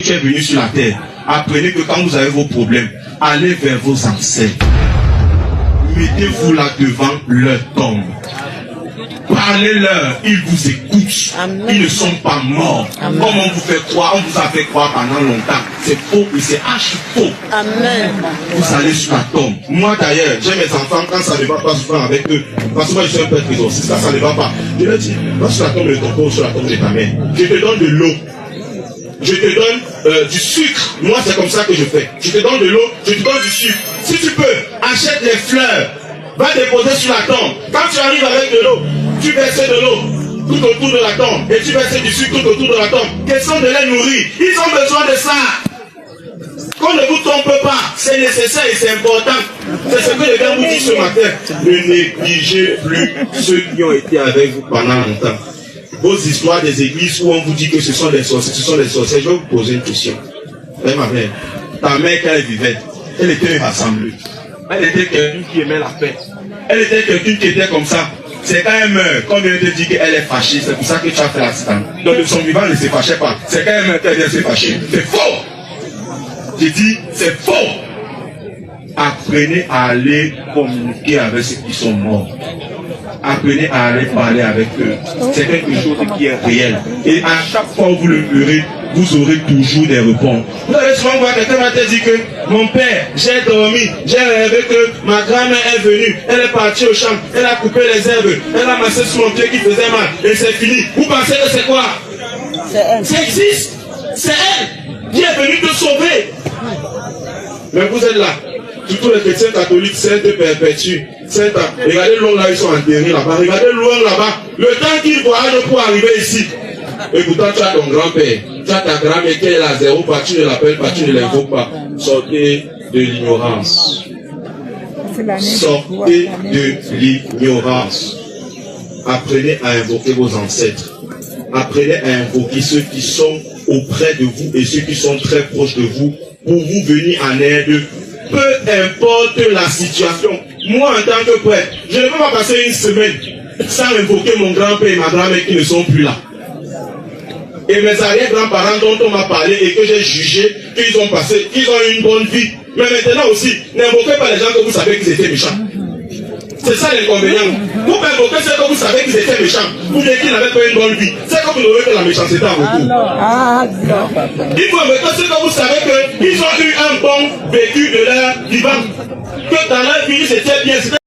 qui est venu sur la terre, apprenez que quand vous avez vos problèmes, allez vers vos ancêtres. Mettez-vous là devant leur tombe. Parlez-leur, ils vous écoutent. Amen. Ils ne sont pas morts. Amen. Comme on vous fait croire, on vous a fait croire pendant longtemps. C'est faux et c'est archi faux. Amen. Vous allez sur la tombe. Moi d'ailleurs, j'ai mes enfants, quand ça ne va pas souvent avec eux, parce que moi je suis un peu exorciste, ça ne va pas. Je leur dis, va sur la tombe de ton père, sur la tombe de ta mère. Je te donne de l'eau. Je te donne du sucre. Moi c'est comme ça que je fais. Je te donne de l'eau, je te donne du sucre. Si tu peux, achète des fleurs. Va déposer sur la tombe. Quand tu arrives avec de l'eau, tu verses de l'eau tout autour de la tombe. Et tu verses du sucre tout autour de la tombe. Question de les nourrir. Ils ont besoin de ça. Qu'on ne vous trompe pas. C'est nécessaire et c'est important. C'est ce que je viens vous dire ce matin. Ne négligez plus ceux qui ont été avec vous pendant longtemps. Vos histoires des églises où on vous dit que ce sont des sorciers, ce sont des sorciers. Je vais vous poser une question. Ma mère, ta mère quand elle vivait, elle était une rassembleuse. Elle était quelqu'un qui aimait la paix. Elle était quelqu'un qui était comme ça. C'est quand elle meurt, comme elle te dit qu'elle est fâchée, c'est pour ça que tu as fait l'accident. Donc de son vivant, elle ne se fâchait pas. C'est quand elle meurt qu'elle vient se fâcher. C'est faux. J'ai dit, c'est faux. Apprenez à aller communiquer avec ceux qui sont morts. Apprenez à aller parler avec eux. C'est quelque chose qui est réel. Et à chaque fois où vous le ferez, vous aurez toujours des réponses. Vous allez souvent voir quelqu'un va te dire que mon père, j'ai dormi, j'ai rêvé que ma grand-mère est venue, elle est partie au champ, elle a coupé les herbes, elle a massé sur mon pied qui faisait mal, et c'est fini. Vous pensez que c'est quoi? C'est elle. Ça existe. C'est elle qui est venue te sauver. Mais vous êtes là. Surtout les chrétiens catholiques, Sainte Perpétue, Sainte. Regardez loin là, ils sont enterrés là-bas. Regardez loin là-bas. Le temps qu'ils voyagent pour arriver ici. Et pourtant, tu as ton grand-père, tu as ta grand-mère qui est là, zéro, pas, tu ne l'appelles pas, tu ne l'invoques pas. Sortez de l'ignorance. Sortez de l'ignorance. Apprenez à invoquer vos ancêtres. Apprenez à invoquer ceux qui sont auprès de vous et ceux qui sont très proches de vous pour vous venir en aide. Peu importe la situation. Moi, en tant que prêtre, je ne peux pas passer une semaine sans invoquer mon grand-père et ma grand-mère qui ne sont plus là. Et mes arrière-grands-parents dont on m'a parlé et que j'ai jugé qu'ils ont passé, qu'ils ont eu une bonne vie. Mais maintenant aussi, n'invoquez pas les gens que vous savez qu'ils étaient méchants. C'est ça l'inconvénient. Vous invoquez ceux que vous savez qu'ils étaient méchants. Vous dites qu'ils n'avaient pas une bonne vie. C'est que vous n'aurez que la méchanceté en retour. Il faut invoquer ceux que vous savez qu'ils ont eu un bon vécu de leur vivant. Que dans leur vie, c'était bien.